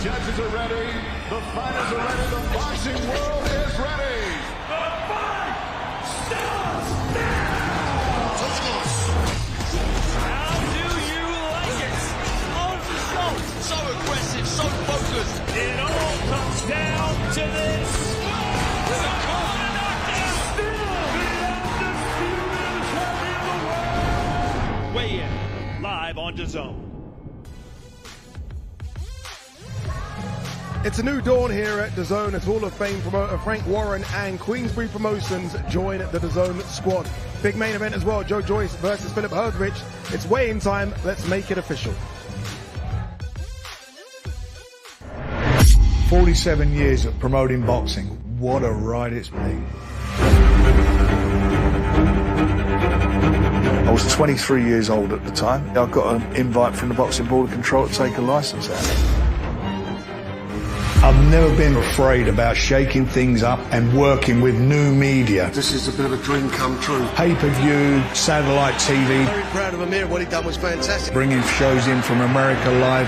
judges are ready. The fighters are ready. The boxing world is ready. The fight starts now. How do you like it? On the shot. So aggressive, so focused. It all comes down to this. With a corner knockdown. Still the undisputed champion of the world. Weigh in live on DAZN. It's a new dawn here at DAZN as Hall of Fame promoter Frank Warren and Queensberry Promotions join the DAZN squad. Big main event as well, Joyce versus Filip Hrgović. It's weigh-in time. Let's make it official. 47 years of promoting boxing. What a ride it's been. I was 23 years old at the time. I got an invite from the Boxing Board of Control to take a licence out. I've never been afraid about shaking things up and working with new media. This is a bit of a dream come true. Pay-per-view, satellite TV. Very proud of Amir. What he done was fantastic. Bringing shows in from America Live.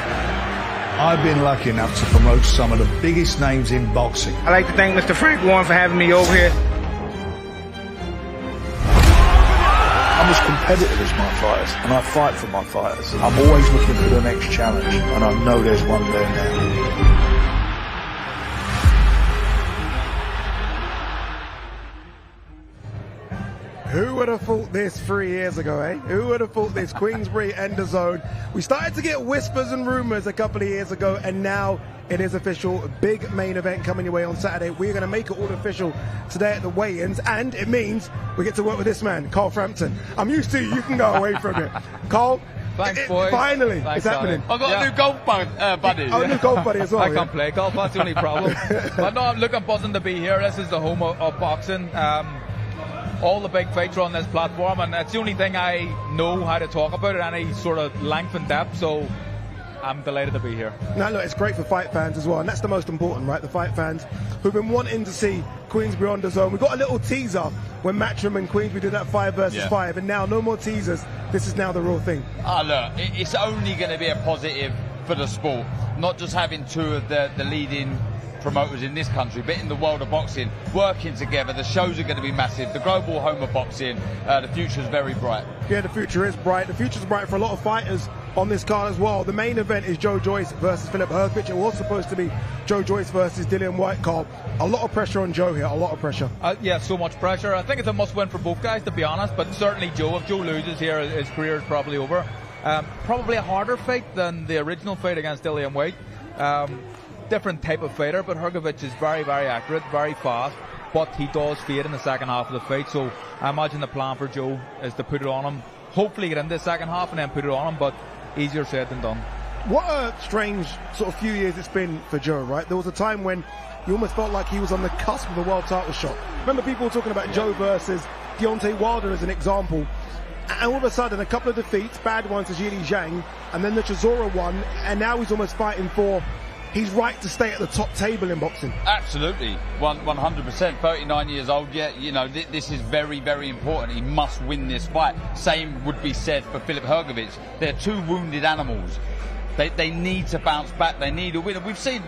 I've been lucky enough to promote some of the biggest names in boxing. I'd like to thank Mr. Frank Warren for having me over here. I'm as competitive as my fighters, and I fight for my fighters. I'm always looking for the next challenge, and I know there's one there now. Who would have thought this 3 years ago, eh? Who would have thought this? Queensberry and DAZN. We started to get whispers and rumours a couple of years ago, and now it is official. A big main event coming your way on Saturday. We're going to make it all official today at the weigh-ins, and it means we get to work with this man, Carl Frampton. I'm used to you. You can go away from it. Carl, thanks, boys. Finally, thanks, it's happening. I've got a new golf buddy. Oh, a new golf buddy as well. I can't play golf, that's the only problem. But no, I'm looking buzzing to be here. This is the home of boxing. All the big fights are on this platform, and it's the only thing I know how to talk about at any sort of length and depth, so I'm delighted to be here. No, look, it's great for fight fans as well, and that's the most important, right? The fight fans who've been wanting to see Queensberry on DAZN. We got a little teaser when Matchroom and Queensberry did that 5 versus 5, and now no more teasers. This is now the real thing. Look, it's only going to be a positive for the sport, not just having two of the leading promoters in this country, but in the world of boxing, working together. The shows are going to be massive. The global home of boxing, the future is very bright. Yeah, the future is bright. The future is bright for a lot of fighters on this card as well. The main event is Joyce versus Filip Hrgović. It was supposed to be Joyce versus Dillian Whyte, Carl. A lot of pressure on Joe here, a lot of pressure. Yeah, so much pressure. I think it's a must-win for both guys, to be honest, but certainly Joe. If Joe loses here, his career is probably over. Probably a harder fight than the original fight against Dillian Whyte. Different type of fighter, but Hrgović is very, very accurate, very fast, but he does fade in the second half of the fight, so I imagine the plan for Joe is to put it on him, hopefully get into the second half and then put it on him, but easier said than done. What a strange sort of few years it's been for Joe, right? There was a time when you almost felt like he was on the cusp of a world title shot. Remember people were talking about Joe versus Deontay Wilder as an example, and all of a sudden a couple of defeats, bad ones to Zhilei Zhang, and then the Chisora one, and now he's almost fighting for his right to stay at the top table in boxing. Absolutely, 100%. 39 years old, you know, this is very, very important. He must win this fight. Same would be said for Filip Hrgović. They're two wounded animals. They need to bounce back. They need a win. We've seen,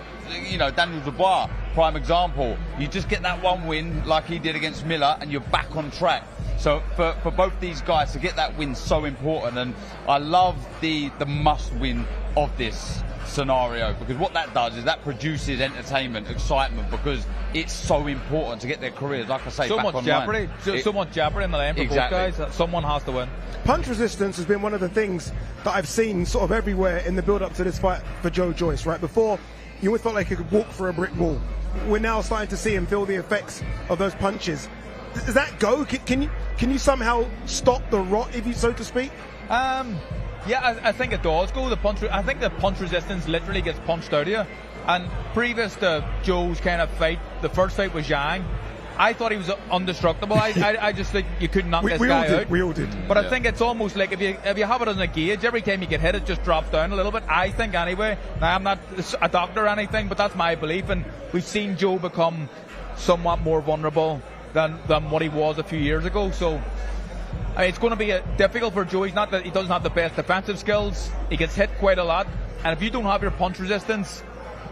you know, Daniel Dubois, prime example. You just get that one win like he did against Miller and you're back on track. So for both these guys to get that win, so important. And I love the must win of this scenario, because what that does is that produces entertainment, excitement, because it's so important to get their careers, like I say, back online. So much jeopardy in the lane for both guys. Someone has to win. Punch resistance has been one of the things that I've seen sort of everywhere in the build-up to this fight for Joyce, right? Before, you always felt like he could walk through a brick wall. We're now starting to see him feel the effects of those punches. Does that go? Can you somehow stop the rot, if you so to speak? Yeah, I think it does go. I think the punch resistance literally gets punched out of you. And previous to Joe's kind of fight, the first fight was Zhang. I thought he was indestructible. I just think you couldn't knock this guy out. We all did. But I think it's almost like if you have it as a gauge, every time you get hit, it just drops down a little bit. I think anyway. Now, I'm not a doctor or anything, but that's my belief. And we've seen Joe become somewhat more vulnerable than what he was a few years ago. So I mean, it's going to be difficult for Joe. He doesn't have the best defensive skills. He gets hit quite a lot, and if you don't have your punch resistance,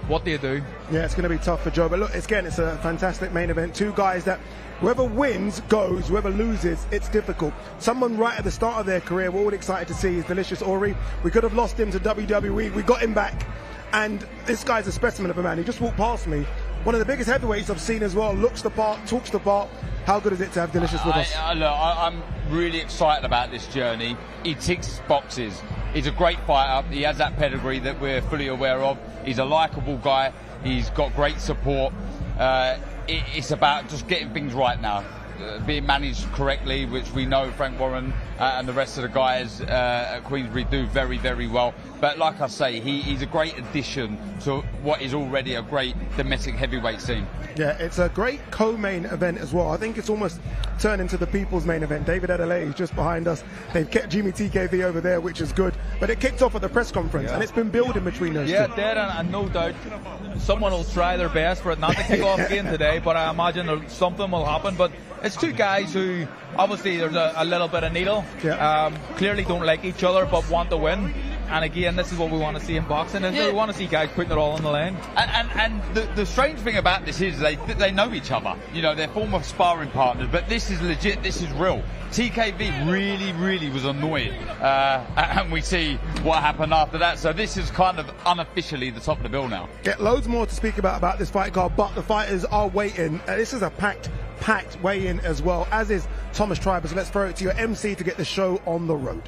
what do you do? Yeah, it's going to be tough for Joe. But look, it's a fantastic main event. Two guys that whoever wins goes, whoever loses, it's difficult. Someone right at the start of their career, we're all excited to see, is Delicious Orie. We could have lost him to WWE. We got him back. And this guy's a specimen of a man. He just walked past me. One of the biggest heavyweights I've seen as well. Looks the part, talks the part. How good is it to have Delicious with us? I'm really excited about this journey. He ticks boxes. He's a great fighter. He has that pedigree that we're fully aware of. He's a likeable guy. He's got great support. It's about just getting things right now. Being managed correctly, which we know Frank Warren and the rest of the guys at Queensberry do very, very well. But like I say, he's a great addition to what is already a great domestic heavyweight scene. Yeah, it's a great co-main event as well. I think it's almost turned into the people's main event. David Adeleye is just behind us. They've kept Jeamie TKV over there, which is good. But it kicked off at the press conference, and it's been building between those two. Yeah, Dad, and no doubt someone will try their best for it not to kick off again today, but I imagine something will happen. But it's two guys who, obviously, there's a little bit of needle. Yeah. Clearly don't like each other, but want to win. And again, this is what we want to see in boxing. We want to see guys putting it all on the line. And the strange thing about this is they know each other. You know, they're former sparring partners, but this is legit. This is real. TKV really was annoyed, and we see what happened after that. So this is kind of unofficially the top of the bill now. Get loads more to speak about this fight card, but the fighters are waiting. This is a packed weigh-in as well, as is Thomas Tribers. Let's throw it to your MC to get the show on the road.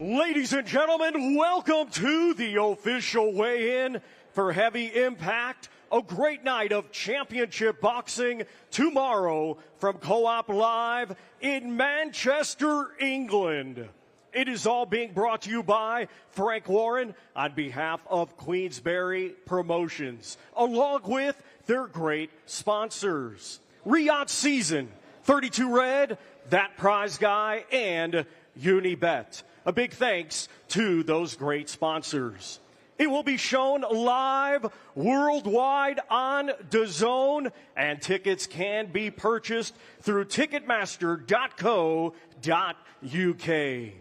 Ladies and gentlemen, welcome to the official weigh-in for Heavy Impact. A great night of championship boxing tomorrow from Co-op Live in Manchester, England. It is all being brought to you by Frank Warren on behalf of Queensberry Promotions, along with their great sponsors. Riyadh Season, 32 Red, That Prize Guy, and Unibet. A big thanks to those great sponsors. It will be shown live worldwide on DAZN, and tickets can be purchased through ticketmaster.co.uk.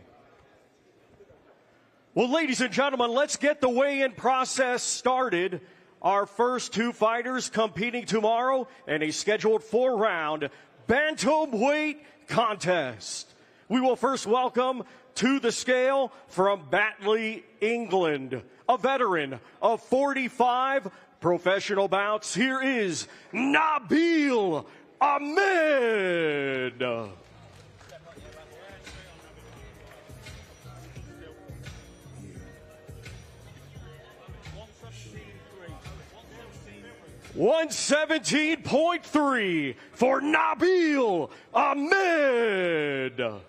Well, ladies and gentlemen, let's get the weigh-in process started. Our first two fighters competing tomorrow in a scheduled 4-round bantamweight contest. We will first welcome to the scale from Batley, England, a veteran of 45 professional bouts. Here is Nabil Ahmed. $117.3 for Nabil Ahmed.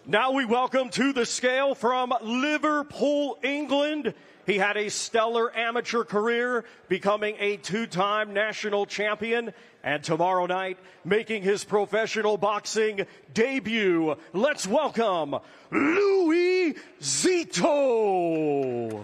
Now we welcome to the scale from Liverpool, England. He had a stellar amateur career, becoming a 2-time national champion, and tomorrow night making his professional boxing debut. Let's welcome Louis Zito.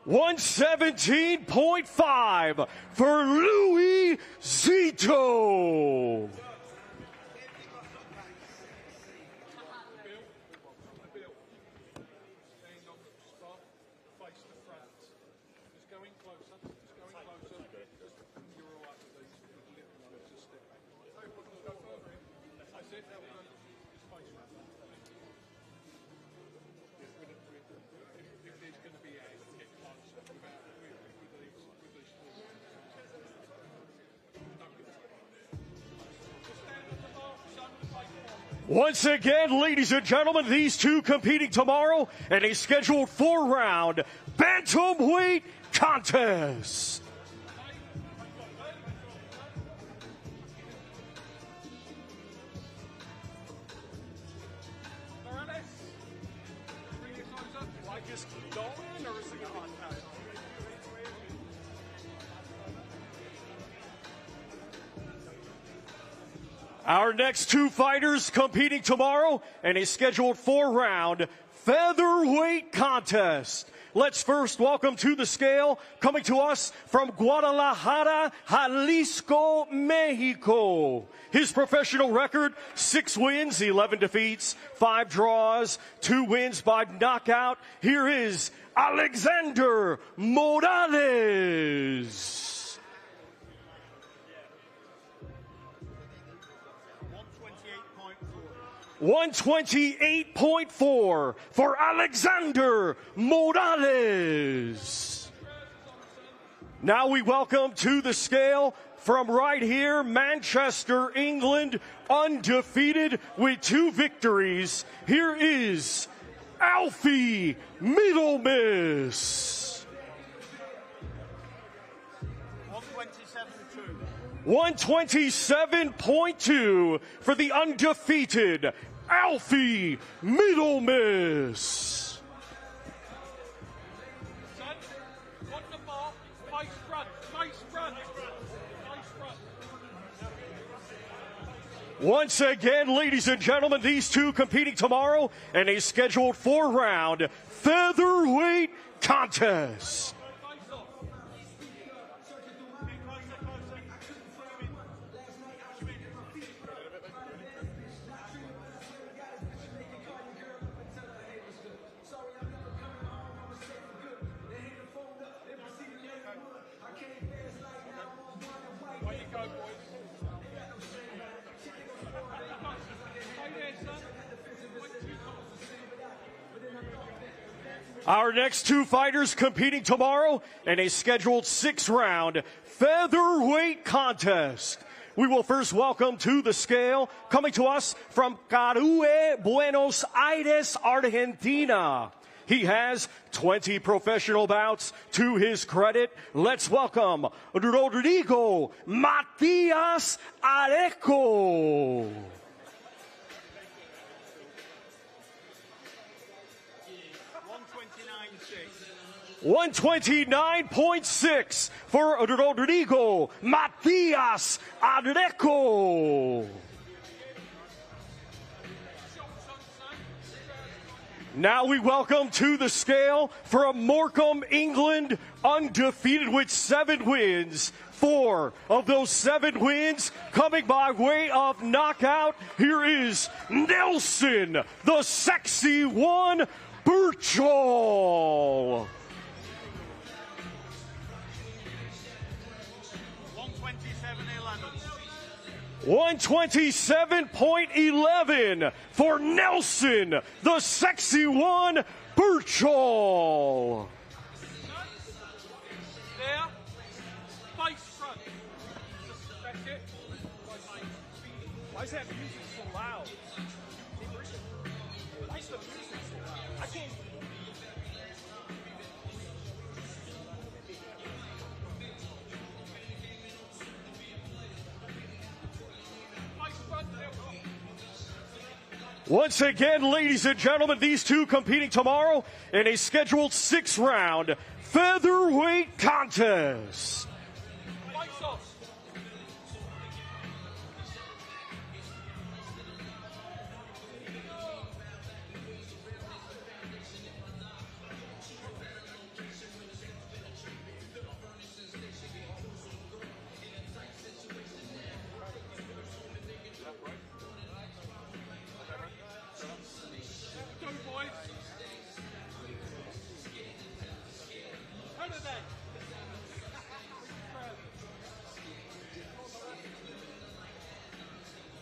117.5 for Louis Zito. Once again, ladies and gentlemen, these two competing tomorrow in a scheduled 4-round bantamweight contest. Our next two fighters competing tomorrow in a scheduled 4-round featherweight contest. Let's first welcome to the scale, coming to us from Guadalajara, Jalisco, Mexico. His professional record, 6 wins, 11 defeats, 5 draws, 2 wins by knockout. Here is Alexander Morales. 128.4 for Alexander Morales. Now we welcome to the scale from right here, Manchester, England, undefeated with 2 victories. Here is Alfie Middlemiss. 127.2 for the undefeated Alfie Middlemiss. Once again, ladies and gentlemen, these two competing tomorrow in a scheduled 4-round featherweight contest. Our next two fighters competing tomorrow in a scheduled 6-round featherweight contest. We will first welcome to the scale, coming to us from Carue, Buenos Aires, Argentina. He has 20 professional bouts to his credit. Let's welcome Rodrigo Matias Areco. 129.6 for Rodrigo Matias Areco. Now we welcome to the scale from Morecambe, England, undefeated with 7 wins. 4 of those 7 wins coming by way of knockout. Here is Nelson, the sexy one, Burchell. 127.11 for Nelson, the sexy one, Burchell. There, face front. That's it. Why is that music so loud? Why is the music so loud? I can't. Once again, ladies and gentlemen, these two competing tomorrow in a scheduled 6-round featherweight contest.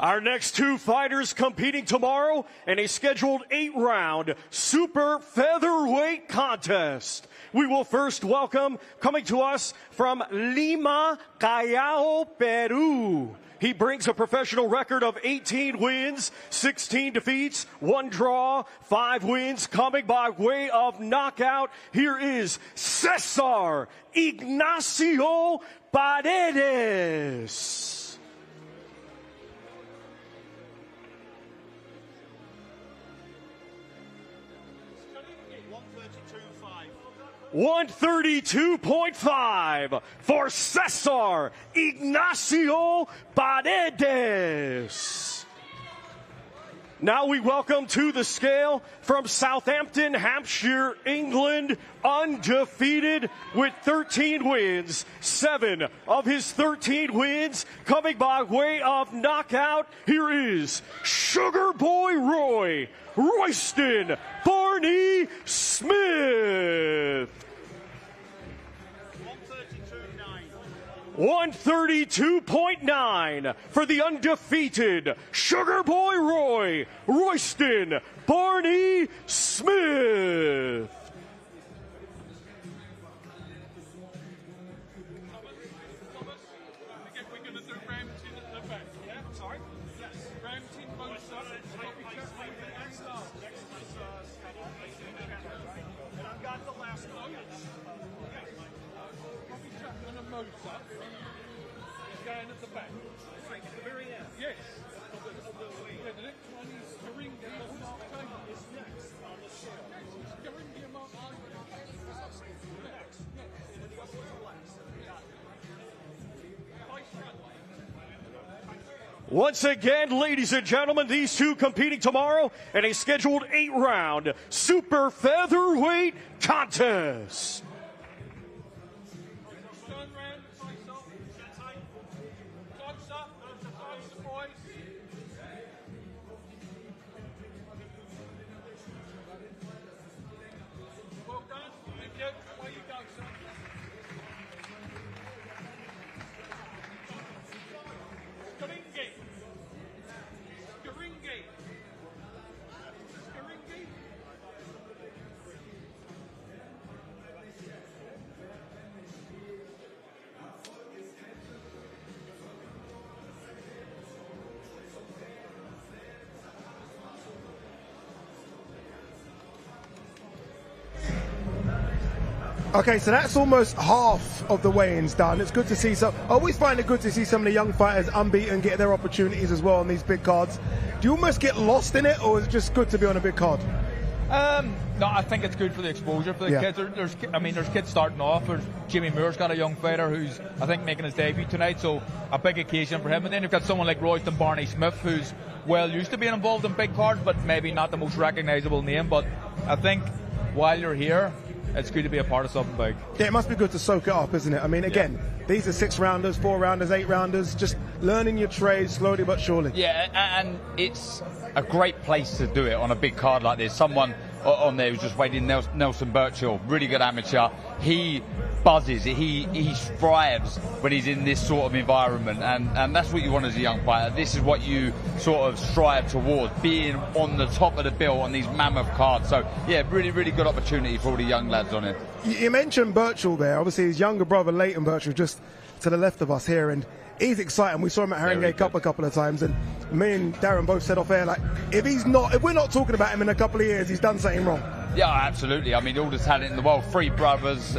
Our next two fighters competing tomorrow in a scheduled 8-round super featherweight contest. We will first welcome, coming to us from Lima, Callao, Peru. He brings a professional record of 18 wins, 16 defeats, 1 draw, 5 wins coming by way of knockout. Here is Cesar Ignacio Paredes. 132.5 for Cesar Ignacio Paredes. Now we welcome to the scale from Southampton, Hampshire, England, undefeated with 13 wins. 7 of his 13 wins coming by way of knockout. Here is Sugar Boy Roy, Royston Barney-Smith. 132.9 for the undefeated Sugar Boy Roy, Royston Barney-Smith. Once again, ladies and gentlemen, these two competing tomorrow in a scheduled 8-round super featherweight contest. Okay, so that's almost half of the weigh-ins done. It's good to see some. I always find it good to see some of the young fighters unbeaten get their opportunities as well on these big cards. Do you almost get lost in it, or is it just good to be on a big card? No, I think it's good for the exposure for the kids. There's kids starting off. There's Jimmy Moore's got a young fighter who's, I think, making his debut tonight, so a big occasion for him. And then you've got someone like Royston Barney-Smith, who's well used to being involved in big cards, but maybe not the most recognisable name. But I think while you're here, it's good to be a part of something big. Yeah, it must be good to soak it up, isn't it? I mean, again, these are 6-rounders, 4-rounders, 8-rounders, just learning your trade slowly but surely. Yeah, and it's a great place to do it on a big card like this. Someone on there who's just waiting, Nelson Birchall, really good amateur. He buzzes, he strives when he's in this sort of environment, and that's what you want as a young fighter. This is what you sort of strive towards, being on the top of the bill on these mammoth cards. So yeah, really, really good opportunity for all the young lads on it. You mentioned Birchall there. Obviously his younger brother Leighton Birchall just to the left of us here, and he's exciting. We saw him at Haringey Cup a couple of times, and me and Darren both said off air, like, if we're not talking about him in a couple of years, he's done something wrong. Yeah, absolutely. I mean, all the talent in the world. 3 brothers,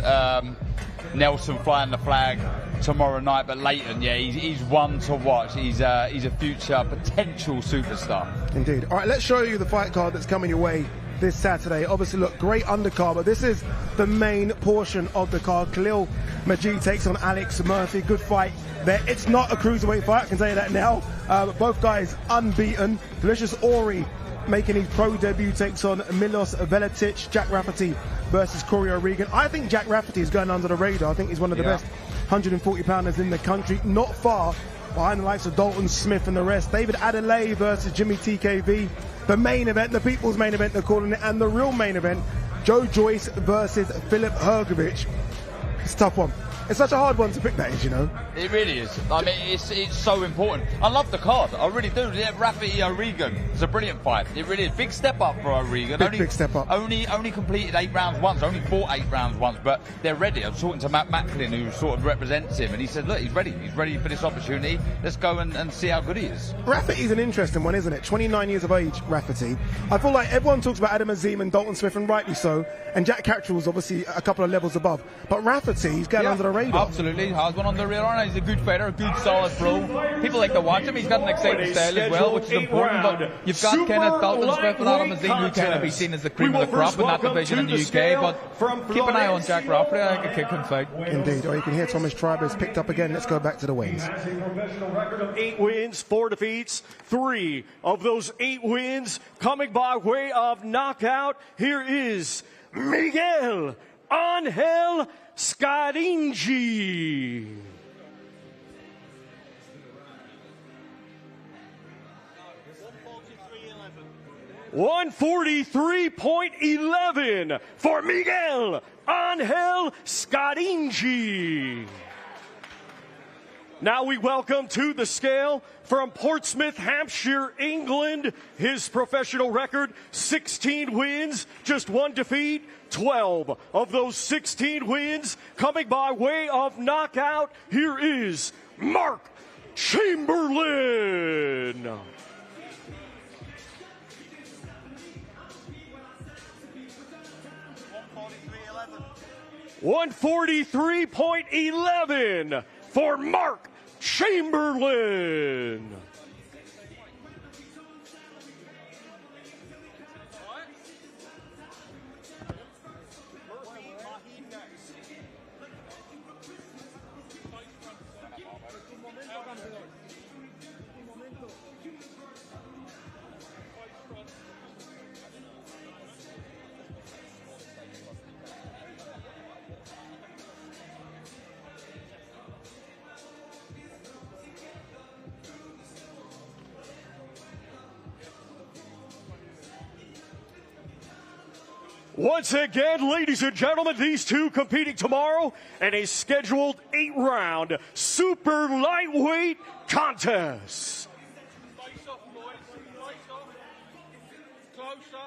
Nelson flying the flag tomorrow night, but Leighton, yeah, he's one to watch. He's a future potential superstar. Indeed. All right, let's show you the fight card that's coming your way this Saturday. Obviously, look, great undercard, but this is the main portion of the card. Khalil Majid takes on Alex Murphy. Good fight there. It's not a cruiserweight fight, I can tell you that now. Both guys unbeaten. Delicious Orie making his pro debut takes on Milos Veletic. Jack Rafferty versus Cory O'Regan. I think Jack Rafferty is going under the radar. I think he's one of the best 140-pounders in the country. Not far behind the likes of Dalton Smith and the rest. David Adeleye versus Jeamie TKV. The main event, the people's main event, they're calling it, and the real main event, Joyce versus Filip Hrgović. It's a tough one. It's such a hard one to pick, that is, you know. It really is. I mean, it's so important. I love the card. I really do. Yeah, Rafferty O'Regan. It's a brilliant fight. It really is. Big step up for O'Regan. Big step up. Only completed 8 rounds once. Only fought 8 rounds once. But they're ready. I was talking to Matt Macklin, who sort of represents him, and he said, look, he's ready. He's ready for this opportunity. Let's go and see how good he is. Rafferty's an interesting one, isn't it? 29 years of age, Rafferty. I feel like everyone talks about Adam Azim and Dalton Smith, and rightly so. And Jack Cattrall's obviously a couple of levels above. But Rafferty, he's going under the radar. Absolutely, he has one on the radar, and he's a good fighter, a good solid pro. People like to watch him. He's got an exciting style as well, which is important. But you've got Kenneth Dalton-Smith and Adam Azine, who kind of be seen as the cream of the crop in that division in the UK. But keep an eye on Jack Rafferty. I think a kid can fight. Indeed. Or you can hear Thomas Tribers picked up again. Let's go back to the wins. Professional record of 8 wins, 4 defeats. 3 of those 8 wins coming by way of knockout. Here is Miguel Angel Scaringi. $143.11 for Miguel Angel Scaringi. Now we welcome to the scale from Portsmouth, Hampshire, England. His professional record, 16 wins, just 1 defeat. 12 of those 16 wins coming by way of knockout. Here is Mark Chamberlain. $143.11 for Mark Chamberlain. Once again, ladies and gentlemen, these two competing tomorrow in a scheduled 8-round super lightweight contest. Closer.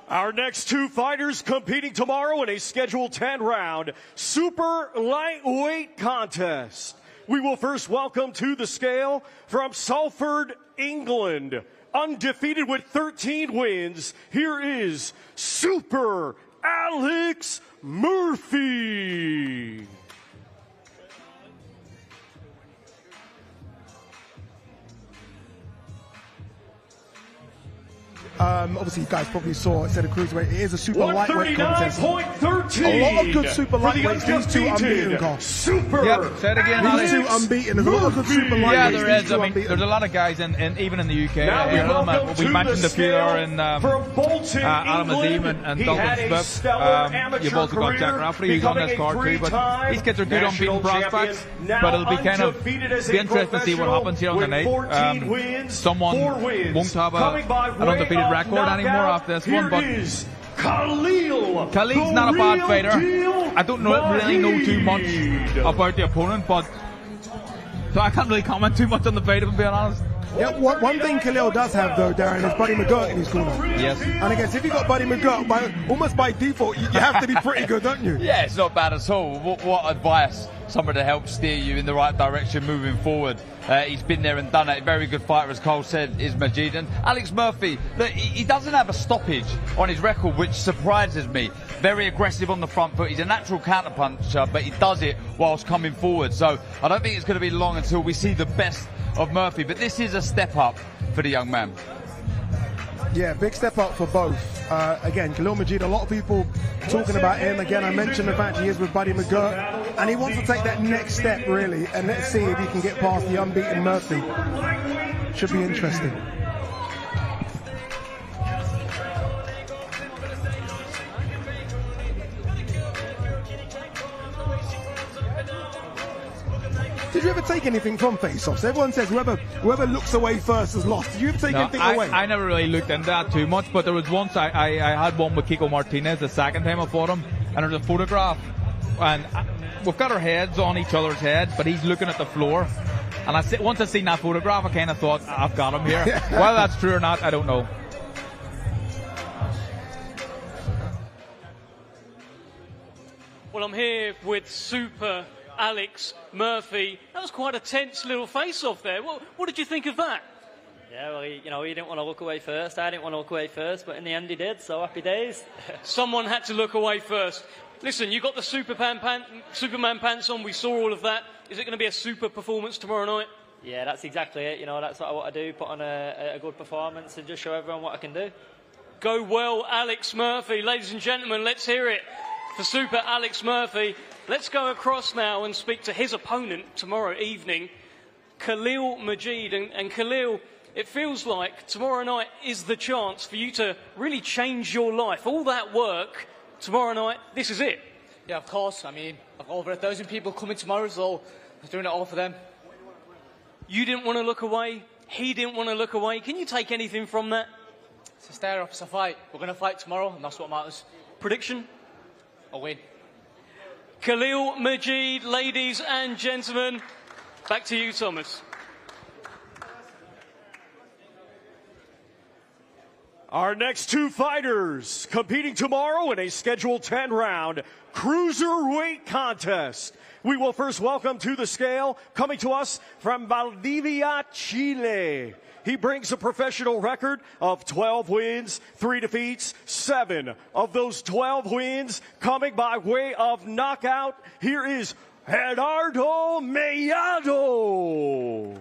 Our next 2 fighters competing tomorrow in a scheduled 10-round super lightweight contest. We will first welcome to the scale from Salford, England, undefeated with 13 wins. Here is Super Alex Murphy. Obviously, you guys probably saw instead of cruiserweight, it is a super lightweight contest. 139.13. A lot of good super lightweights. These 2 unbeaten, guys. Super. Yep, say it again, These 2 unbeaten. There's a lot of good super lightweights. Yeah, there is. These 2 I mean, unbeaten. there's a lot of guys in even in the UK. We mentioned a few there in from Bolton, Adam Azine and Dalton Smith. You've also got Jack Rafferty, who's on this card too. But these kids are good unbeaten prospects. But it'll be kind of be interesting to see what happens here on the night. Someone won't have an undefeated record anymore after this one, but Khalid's not a bad fighter. I don't really know too much about the opponent, but so I can't really comment too much on the fight, if I'm being honest. Yeah, one thing Khalil does have though, Darren, is Buddy McGirt in his corner. Yes. And I guess if you got Buddy McGirt, almost by default, you have to be pretty good, don't you? Yeah, it's not bad at all. What advice? Someone to help steer you in the right direction moving forward. He's been there and done it. Very good fighter, as Cole said, is Majid. And Alex Murphy, look, he doesn't have a stoppage on his record, which surprises me. Very aggressive on the front foot. He's a natural counterpuncher, but he does it whilst coming forward. So I don't think it's going to be long until we see the best of Murphy. But this is a step up for the young man. Yeah, big step up for both. Again, Khalil Majid, a lot of people talking about him. Again, I mentioned the fact he is with Buddy McGirt, and he wants to take that next step, really. And let's see if he can get past the unbeaten Murphy. Should be interesting. Did you ever take anything from face-offs? Everyone says whoever looks away first has lost. Did you ever take anything away? I never really looked into that too much, but there was once I had one with Kiko Martinez the second time I fought him, and there's a photograph and we've got our heads on each other's head, but he's looking at the floor. And once I seen that photograph, I kind of thought, I've got him here. Whether that's true or not, I don't know. Well, I'm here with Super Alex Murphy. That was quite a tense little face-off there. What did you think of that? Yeah, well, he didn't want to look away first. I didn't want to look away first, but in the end he did, so happy days. Someone had to look away first. Listen, you got the Superman pants on. We saw all of that. Is it going to be a super performance tomorrow night? Yeah, that's exactly it. That's what I want to do, put on a good performance and just show everyone what I can do. Go well, Alex Murphy. Ladies and gentlemen, let's hear it for Super Alex Murphy. Let's go across now and speak to his opponent tomorrow evening, Khalil Majid. And Khalil, it feels like tomorrow night is the chance for you to really change your life. All that work, tomorrow night, this is it. Yeah, of course. I mean, I've got over 1,000 people coming tomorrow, so I'm doing it all for them. You didn't want to look away. He didn't want to look away. Can you take anything from that? It's a stare-up, it's a fight. We're going to fight tomorrow, and that's what matters. Prediction? A win. Khalil Majid, ladies and gentlemen. Back to you, Thomas. Our next two fighters competing tomorrow in a scheduled 10-round cruiserweight contest. We will first welcome to the scale, coming to us from Valdivia, Chile. He brings a professional record of 12 wins, 3 defeats, 7 of those 12 wins coming by way of knockout. Here is Gerardo Mellado.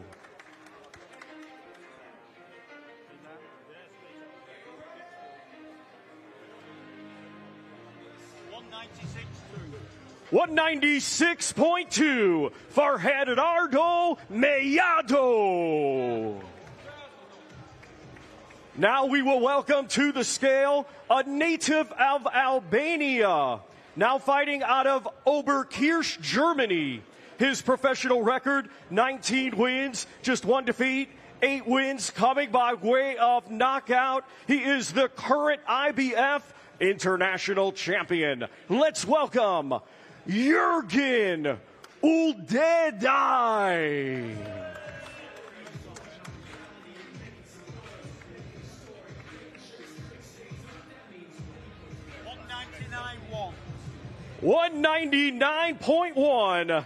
$196.2 for Gerardo Mellado. Now we will welcome to the scale a native of Albania, now fighting out of Oberkirch, Germany. His professional record, 19 wins, just 1 defeat, 8 wins coming by way of knockout. He is the current IBF international champion. Let's welcome Jürgen Uldedai. $199.1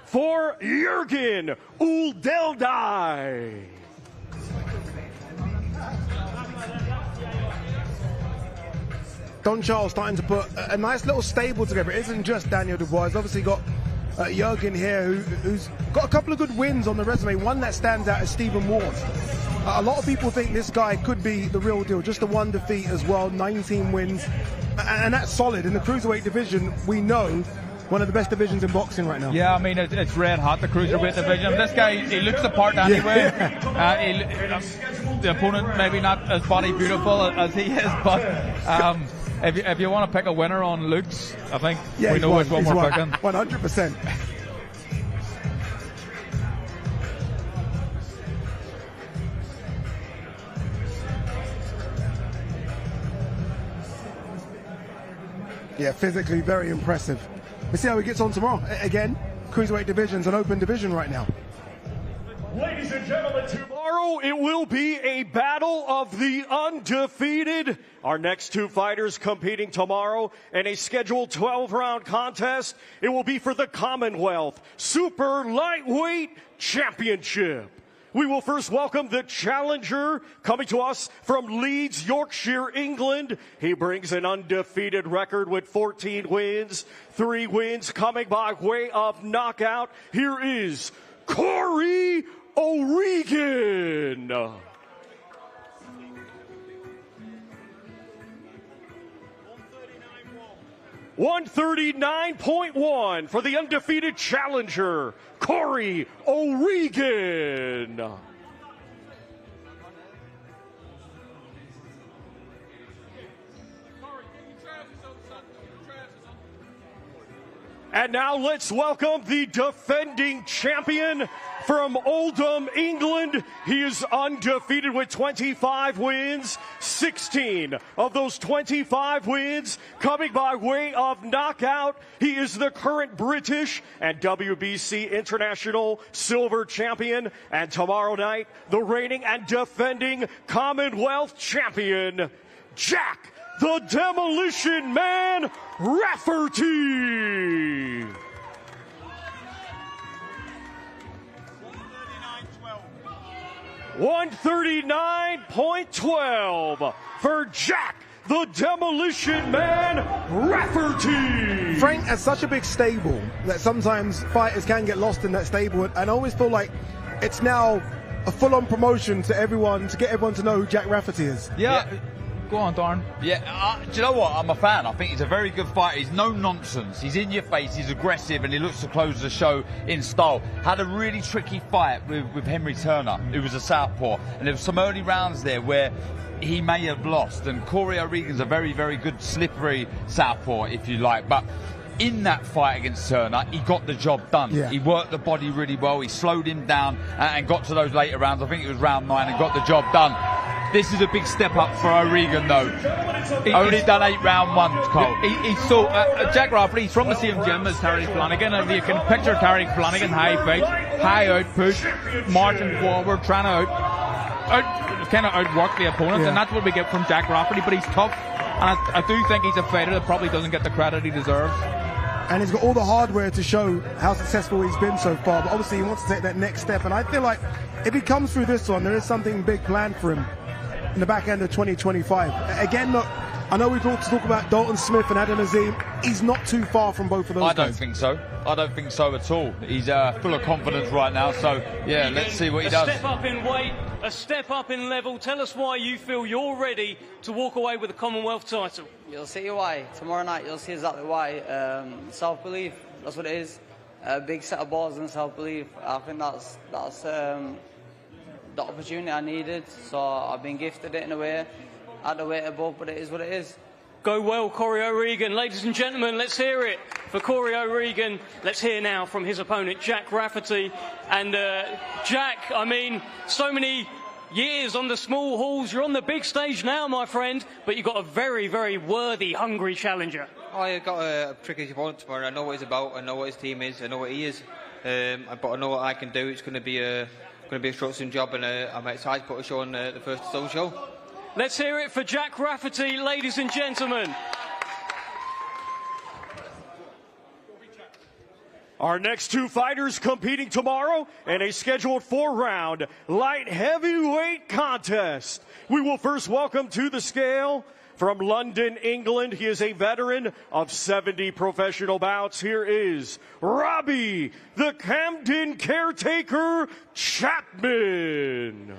for Jürgen Uldedai. Don Charles starting to put a nice little stable together. It isn't just Daniel Dubois. He's obviously got Jürgen here, who's got a couple of good wins on the resume. One that stands out is Stephen Ward. A lot of people think this guy could be the real deal. Just the 1 defeat as well, 19 wins. And that's solid. In the cruiserweight division, we know one of the best divisions in boxing right now. Yeah, I mean, it's red hot, the cruiserweight division. This guy, he looks the part anyway. The opponent maybe not as body beautiful as he is, but if you want to pick a winner on looks, I think we know which one we're picking. 100%. Yeah, physically very impressive. We'll see how he gets on tomorrow. Again, cruiserweight division's an open division right now. Ladies and gentlemen, tomorrow it will be a battle of the undefeated. Our next two fighters competing tomorrow in a scheduled 12-round contest. It will be for the Commonwealth Super Lightweight Championship. We will first welcome the challenger coming to us from Leeds, Yorkshire, England. He brings an undefeated record with 14 wins, 3 wins coming by way of knockout. Here is Cory O'Regan. $139.1 for the undefeated challenger, Cory O'Regan. And now let's welcome the defending champion from Oldham, England. He is undefeated with 25 wins, 16 of those 25 wins coming by way of knockout. He is the current British and WBC International Silver Champion, and tomorrow night, the reigning and defending Commonwealth Champion, Jack the Demolition Man Rafferty. $139.12 for Jack the Demolition Man Rafferty. Frank has such a big stable that sometimes fighters can get lost in that stable, and I always feel like it's now a full-on promotion to everyone, to get everyone to know who Jack Rafferty is. Yeah. Go on, Darn. Yeah, do you know what? I'm a fan. I think he's a very good fighter. He's no nonsense. He's in your face. He's aggressive, and he looks to close the show in style. Had a really tricky fight with Henry Turner, who was a southpaw, and there were some early rounds there where he may have lost. And Cory O'Regan's a very, very good slippery southpaw, if you like. But in that fight against Turner, he got the job done. Yeah. He worked the body really well. He slowed him down and got to those later rounds. I think it was round 9 and got the job done. This is a big step up for O'Regan, though. Only done 8 round 1s, Cole. So Jack Rafferty, he's from the same gym as Terry Flanagan, and you can picture Terry Flanagan, high fight, high out push, marching forward, trying to outwork the opponent, and that's what we get from Jack Rafferty. But he's tough, and I do think he's a fighter that probably doesn't get the credit he deserves. And he's got all the hardware to show how successful he's been so far, but obviously he wants to take that next step, and I feel like if he comes through this one, there is something big planned for him in the back end of 2025. Again, look, I know we've talked about Dalton Smith and Adeleye. He's not too far from both of those guys. I don't think so. I don't think so at all. He's full of confidence right now, so yeah, let's see what he does. A step up in weight, a step up in level. Tell us why you feel you're ready to walk away with the Commonwealth title. You'll see why. Tomorrow night you'll see exactly why. Self-belief, that's what it is. A big set of balls and self-belief. I think that's the opportunity I needed, so I've been gifted it in a way. I had to wait above, but it is what it is. Go well, Cory O'Regan. Ladies and gentlemen, let's hear it for Cory O'Regan. Let's hear now from his opponent, Jack Rafferty. And Jack, I mean, so many years on the small halls. You're on the big stage now, my friend, but you've got a very, very worthy, hungry challenger. Oh, you've got a tricky opponent tomorrow. I know what he's about. I know what his team is. I know what he is. But I know what I can do. It's going to be a short soon job, and I'm excited to put a show on the first DAZN show. Let's hear it for Jack Rafferty, ladies and gentlemen. Our next two fighters competing tomorrow in a scheduled 4-round light heavyweight contest. We will first welcome to the scale from London, England. He is a veteran of 70 professional bouts. Here is Robbie, the Camden Caretaker Chapman.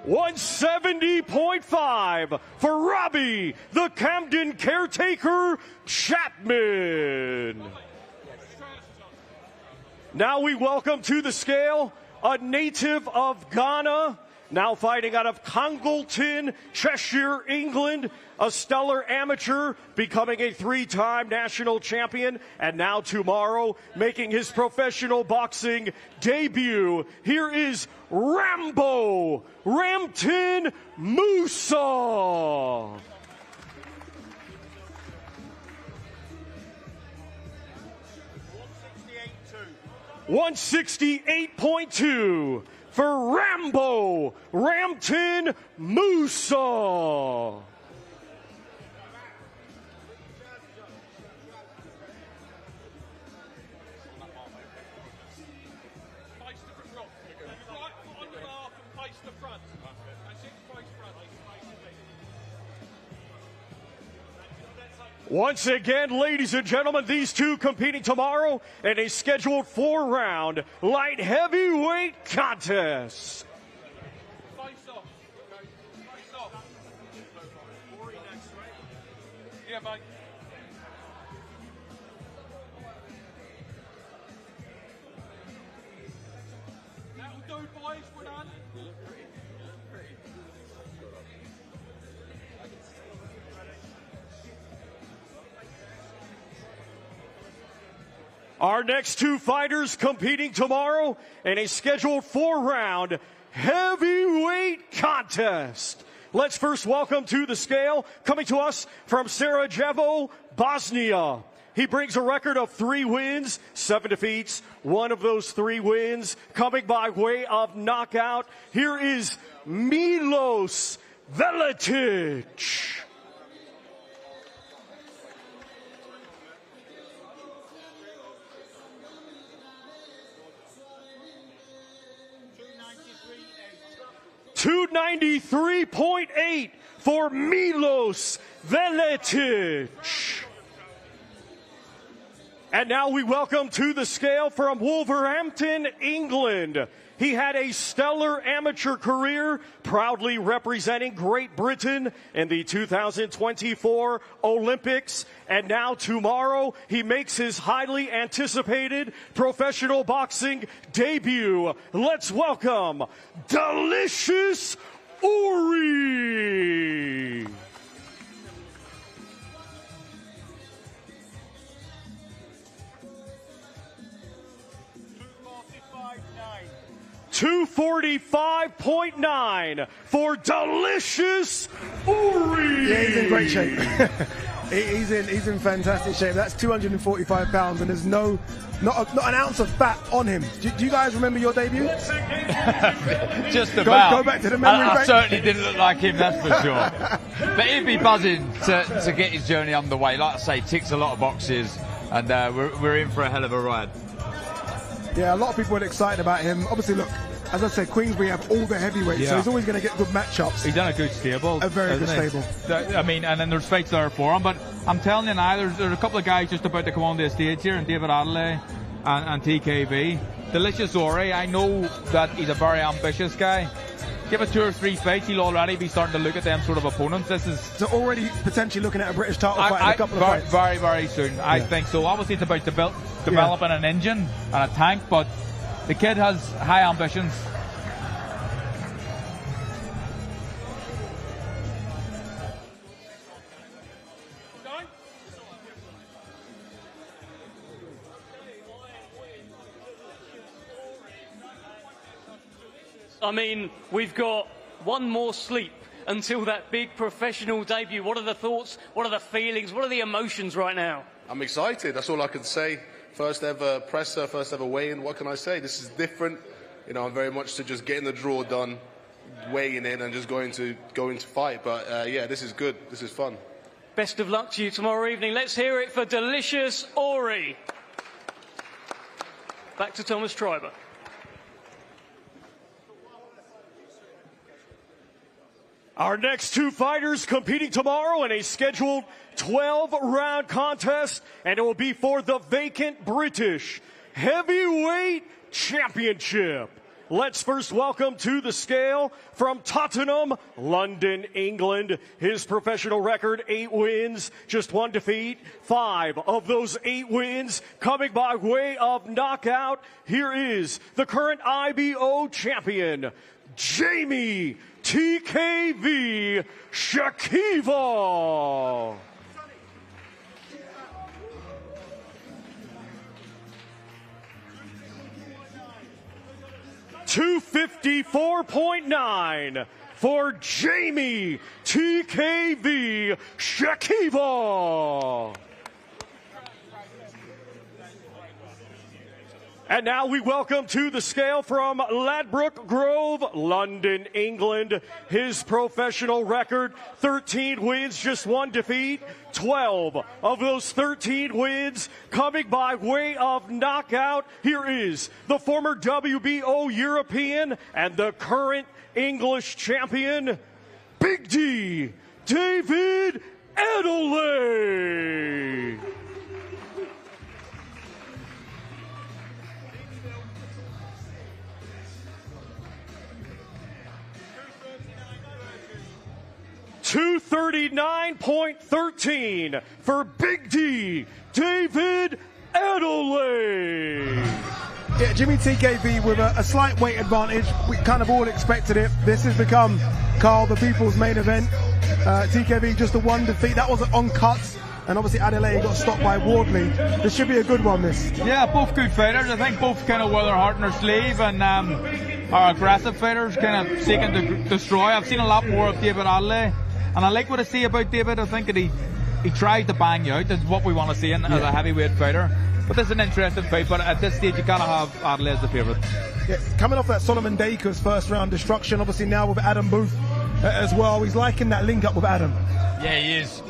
170.5 for Robbie, the Camden Caretaker Chapman. Now we welcome to the scale a native of Ghana, now fighting out of Congleton, Cheshire, England, a stellar amateur, becoming a 3-time national champion, and now tomorrow making his professional boxing debut. Here is Rambo Rampton Musa. 168.2 for Rambo Rampton Musa. Once again, ladies and gentlemen, these two competing tomorrow in a scheduled 4-round light heavyweight contest. Yeah, mate. That'll do, boys. We're done. Our next two fighters competing tomorrow in a scheduled 4-round heavyweight contest. Let's first welcome to the scale, coming to us from Sarajevo, Bosnia. He brings a record of 3 wins, 7 defeats. One of those 3 wins coming by way of knockout. Here is Milos Veletic. $293.8 for Milos Veletic. And now we welcome to the scale from Wolverhampton, England. He had a stellar amateur career, proudly representing Great Britain in the 2024 Olympics. And now tomorrow, he makes his highly anticipated professional boxing debut. Let's welcome Delicious Orie. $245.9 for Delicious Orie. Yeah, he's in great shape. he's in fantastic shape. That's 245 pounds, and there's not an ounce of fat on him. Do you guys remember your debut? Just about. Go back to the memory bank. I certainly didn't look like him, that's for sure. But he'd be buzzing to get his journey underway. Like I say, ticks a lot of boxes, and we're in for a hell of a ride. Yeah, a lot of people are excited about him. Obviously, look, as I said, Queensberry have all the heavyweights, so he's always going to get good matchups. He's done a good stable. A very good stable. I mean, and then there's fights there for him. But I'm telling you now, there's a couple of guys just about to come on the stage here, and David Adeleye and TKV. Delicious Orie, I know that he's a very ambitious guy. Give it 2 or 3 fights, he'll already be starting to look at them sort of opponents. This is so already potentially looking at a British title fight in a couple of fights. Very, very soon. I think so. Obviously, it's about developing an engine and a tank, but the kid has high ambitions. I mean, we've got one more sleep until that big professional debut. What are the thoughts? What are the feelings? What are the emotions right now? I'm excited. That's all I can say. First ever presser, first ever weigh-in. What can I say? This is different. You know, I'm very much to just getting the draw done, weighing in, and just going to fight. But yeah, this is good. This is fun. Best of luck to you tomorrow evening. Let's hear it for Delicious Orie. Back to Thomas Treiber. Our next two fighters competing tomorrow in a scheduled 12-round contest, and it will be for the vacant British Heavyweight Championship. Let's first welcome to the scale from Tottenham, London, England. His professional record, 8 wins, just 1 defeat. 5 of those 8 wins coming by way of knockout. Here is the current IBO champion, Jeamie TKV Shakiva. $254.9 for Jeamie TKV Shakiva. And now we welcome to the scale from Ladbroke Grove, London, England. His professional record, 13 wins, just 1 defeat. 12 of those 13 wins coming by way of knockout. Here is the former WBO European and the current English champion, Big D, David Adeleye. $239.13 for Big D, David Adeleye. Yeah, Jeamie TKV with a slight weight advantage. We kind of all expected it. This has become Carl the People's main event. TKV just a 1 defeat. That was on cuts. and obviously Adeleye got stopped by Wardley. This should be a good one, this. Yeah, both good fighters. I think both kind of wear their heart in their sleeve and are aggressive fighters, kind of seeking to destroy. I've seen a lot more of David Adeleye, and I like what I see about David. I think that he tried to bang you out. That's what we want to see as a heavyweight fighter. But this is an interesting fight, but at this stage you gotta have Adeleye as the favourite. Yeah, coming off that Solomon Dacres first round destruction, obviously now with Adam Booth as well. He's liking that link up with Adam. Yeah, he is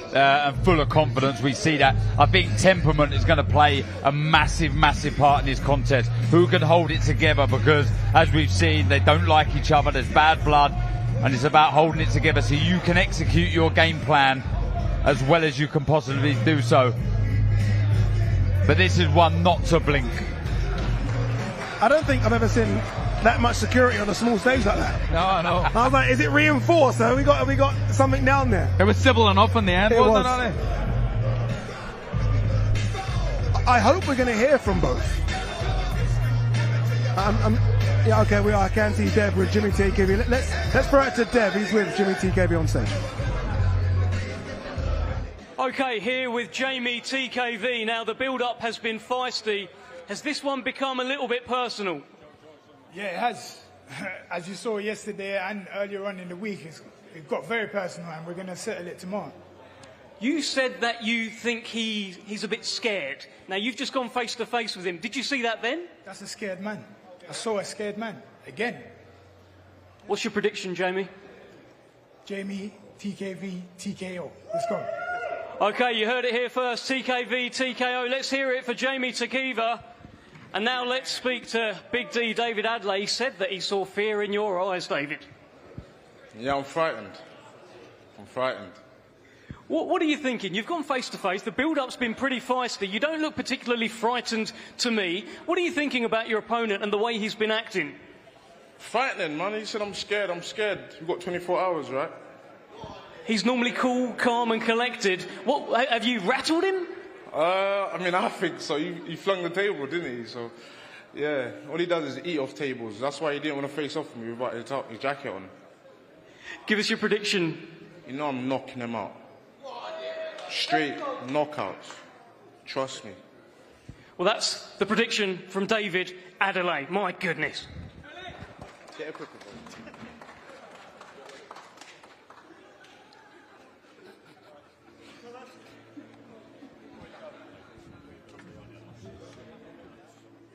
full of confidence. We see that. I think temperament is going to play a massive, massive part in this contest. Who can hold it together? Because as we've seen, they don't like each other. There's bad blood, and it's about holding it together so you can execute your game plan as well as you can possibly do so. But this is one not to blink. I don't think I've ever seen that much security on a small stage like that. No, no. I was like, is it reinforced? Have we got something down there? It was civil enough in the end, wasn't it? I hope we're going to hear from both. Yeah, okay, we are. I can see Dev with Jeamie TKV. Let's throw it to Dev. He's with Jeamie TKV on stage. Okay, here with Jeamie TKV. Now, the build-up has been feisty. Has this one become a little bit personal? Yeah, it has. As you saw yesterday and earlier on in the week, it got very personal, and we're going to settle it tomorrow. You said that you think he's a bit scared. Now, you've just gone face-to-face with him. Did you see that then? That's a scared man. I saw a scared man. Again. What's your prediction, Jeamie? Jeamie TKV TKO. Let's go. Okay, you heard it here first. TKV TKO. Let's hear it for Jeamie TKV. And now let's speak to Big D, David Adeleye. He said that he saw fear in your eyes, David. Yeah, I'm frightened. I'm frightened. What are you thinking? You've gone face-to-face. The build-up's been pretty feisty. You don't look particularly frightened to me. What are you thinking about your opponent and the way he's been acting? Frightening, man. He said, I'm scared, I'm scared. We've got 24 hours, right? He's normally cool, calm and collected. What, have you rattled him? I mean, I think so. He flung the table, didn't he? So, yeah. All he does is eat off tables. That's why he didn't want to face off with me without his jacket on. Give us your prediction. You know I'm knocking him out. Straight knockouts. Trust me. Well, that's the prediction from David Adeleye. My goodness. Get a quick one.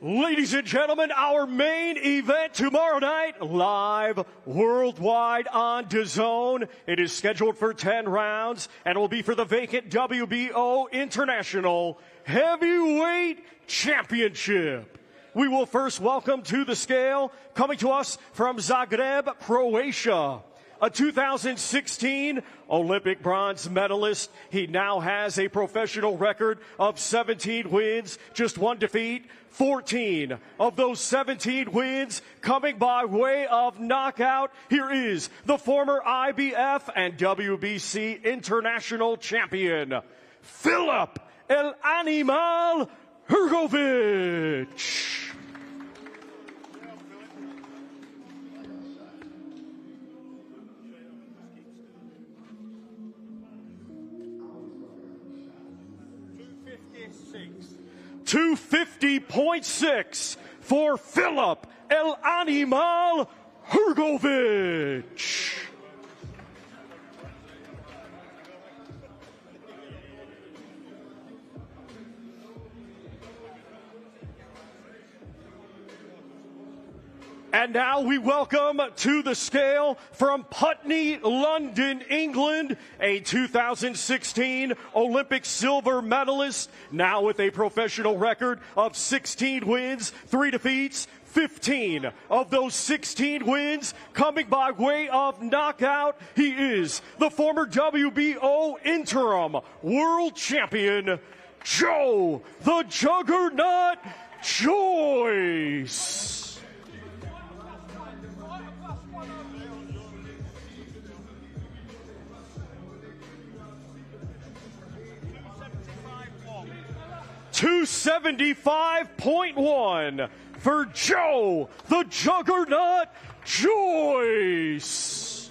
Ladies and gentlemen, our main event tomorrow night, live worldwide on DAZN. It is scheduled for 10 rounds and will be for the vacant WBO International Heavyweight Championship. We will first welcome to the scale, coming to us from Zagreb, Croatia, a 2016 Olympic bronze medalist. He now has a professional record of 17 wins, just one defeat. 14 of those 17 wins coming by way of knockout. Here is the former IBF and WBC international champion, Filip El Animal Hrgović. $250.6 for Filip El Animal Hrgović. And now we welcome to the scale from Putney, London, England, a 2016 Olympic silver medalist, now with a professional record of 16 wins, 3 defeats, 15 of those 16 wins coming by way of knockout. He is the former WBO interim world champion, Joe the Juggernaut Joyce. $275.1 for Joe the Juggernaut Joyce.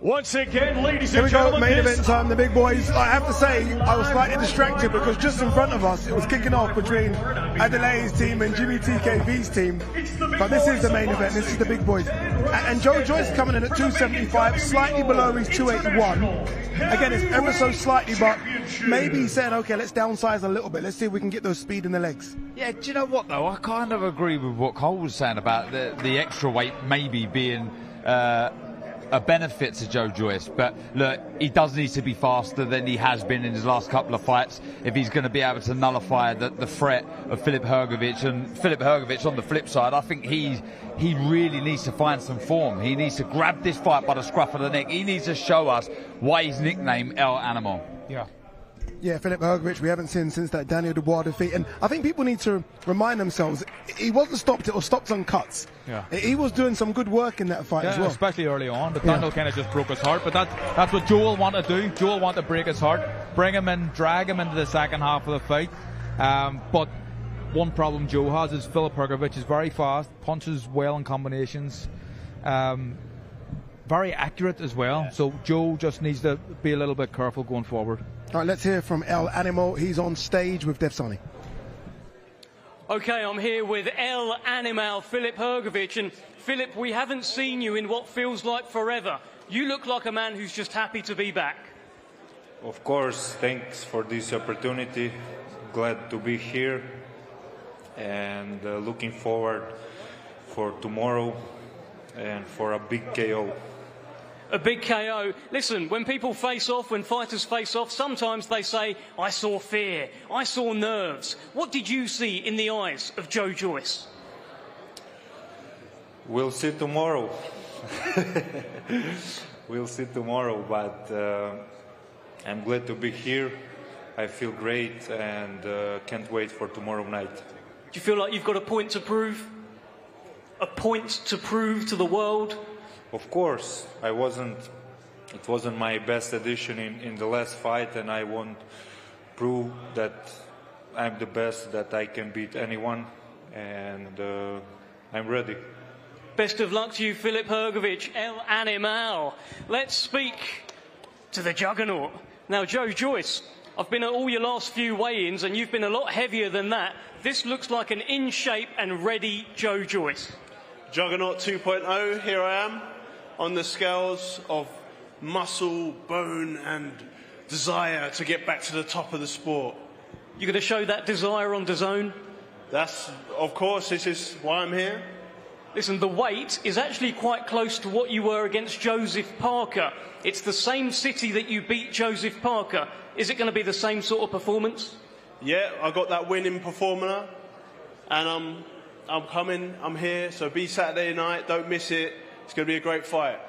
Once again, ladies Here and we go, gentlemen, main event time, the big boys. I have to say, I was slightly distracted because just in front of us, it was kicking off between Adeleye's team and Jeamie TKV's team. But this is the main event, this is the big boys. And Joyce coming in at 275, slightly below his 281. Again, it's ever so slightly, but maybe he's saying, okay, let's downsize a little bit. Let's see if we can get those speed in the legs. Yeah, do you know what, though? I kind of agree with what Cole was saying about the extra weight maybe being a benefit to Joyce, but look, he does need to be faster than he has been in his last couple of fights if he's going to be able to nullify the threat of Filip Hrgović. And Filip Hrgović, on the flip side, I think he really needs to find some form. He needs to grab this fight by the scruff of the neck. He needs to show us why he's nicknamed El Animal. Yeah, Filip Hrgović, we haven't seen since that Daniel Dubois defeat. And I think people need to remind themselves, he wasn't stopped or stopped on cuts. Yeah. He was doing some good work in that fight as well. Especially early on. But Daniel kind of just broke his heart. But that's what Joel wanted to do. Joel wanted to break his heart, bring him in, drag him into the second half of the fight. But one problem Joe has is Filip Hrgović is very fast, punches well in combinations. Very accurate as well. So Joe just needs to be a little bit careful going forward. All right, let's hear from El Animal. He's on stage with Devsani. Okay, I'm here with El Animal, Filip Hrgović. And Filip, we haven't seen you in what feels like forever. You look like a man who's just happy to be back. Of course, thanks for this opportunity. Glad to be here and looking forward for tomorrow and for a big KO. A big KO. Listen, when people face off, when fighters face off, sometimes they say, I saw fear, I saw nerves. What did you see in the eyes of Joyce? We'll see tomorrow. We'll see tomorrow, but I'm glad to be here. I feel great and can't wait for tomorrow night. Do you feel like you've got a point to prove? A point to prove to the world? Of course, it wasn't my best edition in the last fight, and I want to prove that I'm the best, that I can beat anyone, and I'm ready. Best of luck to you, Filip Hrgović, El Animal. Let's speak to the juggernaut. Now, Joyce, I've been at all your last few weigh-ins, and you've been a lot heavier than that. This looks like an in-shape and ready Joyce. Juggernaut 2.0, here I am. On the scales of muscle, bone and desire to get back to the top of the sport. You're going to show that desire on DAZN? That's, of course, this is why I'm here. Listen, the weight is actually quite close to what you were against Joseph Parker. It's the same city that you beat Joseph Parker. Is it going to be the same sort of performance? Yeah, I got that winning performer and I'm coming, I'm here, so be Saturday night, don't miss it. It's going to be a great fight.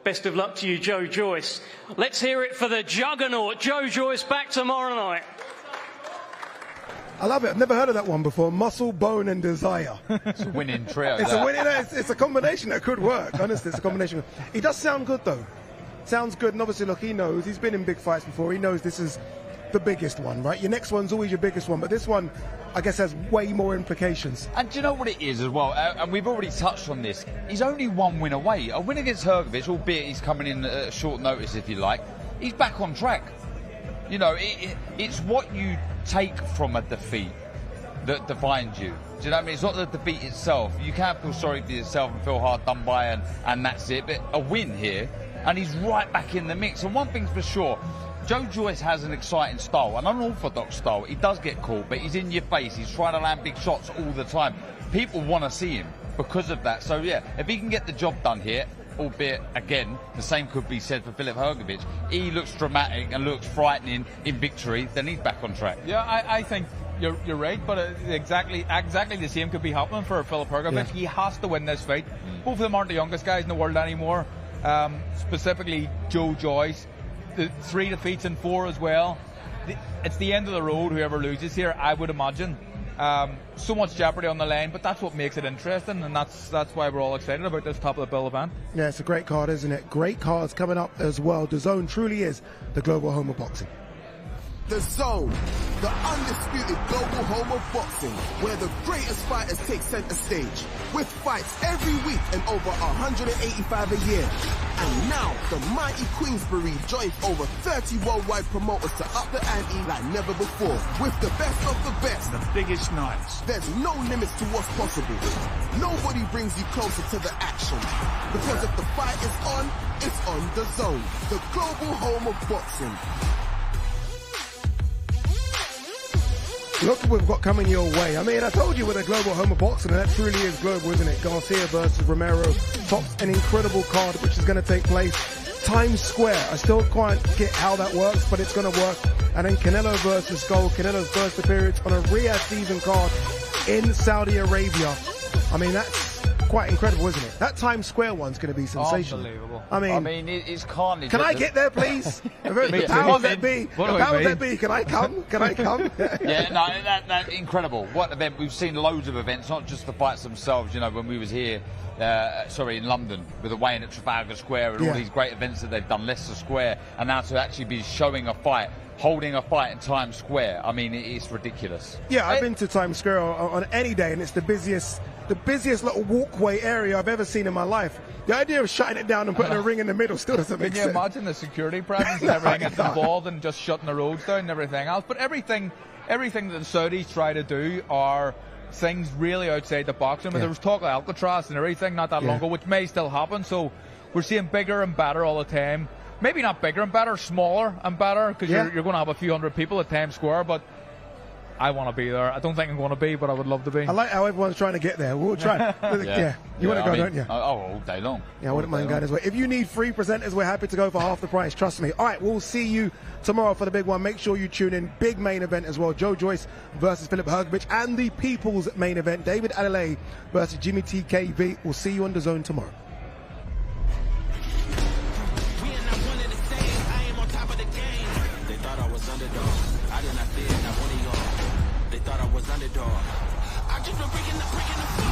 Best of luck to you, Joyce. Let's hear it for the juggernaut, Joyce, back tomorrow night. I love it. I've never heard of that one before. Muscle, bone, and desire. It's a winning trio. It's a combination that could work. Honestly, it's a combination. He does sound good, though. Sounds good, and obviously, look, he knows. He's been in big fights before. He knows this is the biggest one, right? Your next one's always your biggest one, but this one, I guess, has way more implications. And do you know what it is as well? And we've already touched on this. He's only one win away. A win against Hrgović, albeit he's coming in at short notice, if you like. He's back on track. You know, it's what you take from a defeat that defines you. Do you know what I mean? It's not the defeat itself. You can't feel sorry for yourself and feel hard done by and that's it. But a win here, and he's right back in the mix. And one thing's for sure, Joyce has an exciting style, an unorthodox style. He does get caught, but he's in your face. He's trying to land big shots all the time. People want to see him because of that. So, yeah, if he can get the job done here, albeit, again, the same could be said for Filip Hrgović. He looks dramatic and looks frightening in victory, then he's back on track. Yeah, I think you're right, but exactly the same could be happening for Filip Hrgović. Yeah. He has to win this fight. Both of them aren't the youngest guys in the world anymore. Specifically, Joyce. The 3 defeats and 4 as well. It's the end of the road, whoever loses here, I would imagine. So much jeopardy on the line, but that's what makes it interesting, and that's why we're all excited about this top of the bill event. Yeah, it's a great card, isn't it? Great cards coming up as well. DAZN truly is the global home of boxing. DAZN, the undisputed global home of boxing, where the greatest fighters take center stage, with fights every week and over 185 a year. And now, the mighty Queensberry joins over 30 worldwide promoters to up the ante like never before, with the best of the best. The biggest nights. There's no limits to what's possible. Nobody brings you closer to the action. Because if the fight is on, it's on DAZN, the global home of boxing. Look what we've got coming your way. I mean, I told you we're the global home of boxing, and that truly is global, isn't it? Garcia versus Romero tops an incredible card, which is going to take place Times Square. I still can't get how that works, but it's going to work. And then Canelo versus Gold, Canelo's first appearance on a Riyadh season card in Saudi Arabia. I mean, that's quite incredible, isn't it? That Times Square one's going to be sensational. Unbelievable. I mean, it's carnage. Can I get there, please? The powers that be. The powers that be. Can I come? Can I come? Yeah, no, that's incredible. What event? We've seen loads of events, not just the fights themselves. You know, when we was here, in London, with the weigh-in at Trafalgar Square and all these great events that they've done, Leicester Square, and now to actually be showing a fight, holding a fight in Times Square. I mean, it's ridiculous. Yeah, I've been to Times Square on any day, and it's the busiest little walkway area I've ever seen in my life. The idea of shutting it down and putting a ring in the middle still doesn't make sense. Can you imagine the security presence and everything that's involved in just shutting the roads down and everything else? But everything that the Saudis try to do are things really outside the boxing. I mean, there was talk of Alcatraz and everything not that long ago, which may still happen. So we're seeing bigger and better all the time. Maybe not bigger and better, smaller and better, because you're going to have a few hundred people at Times Square, but I want to be there. I don't think I'm going to be, but I would love to be. I like how everyone's trying to get there. We'll try. You want to go, don't you? All day long. Yeah, I wouldn't mind going as well. If you need free presenters, we're happy to go for half the price. Trust me. All right, we'll see you tomorrow for the big one. Make sure you tune in. Big main event as well. Joyce versus Filip Hrgović, and the people's main event, David Adeleye versus Jeamie TKV. We'll see you on DAZN tomorrow. Underdog. I just been breaking the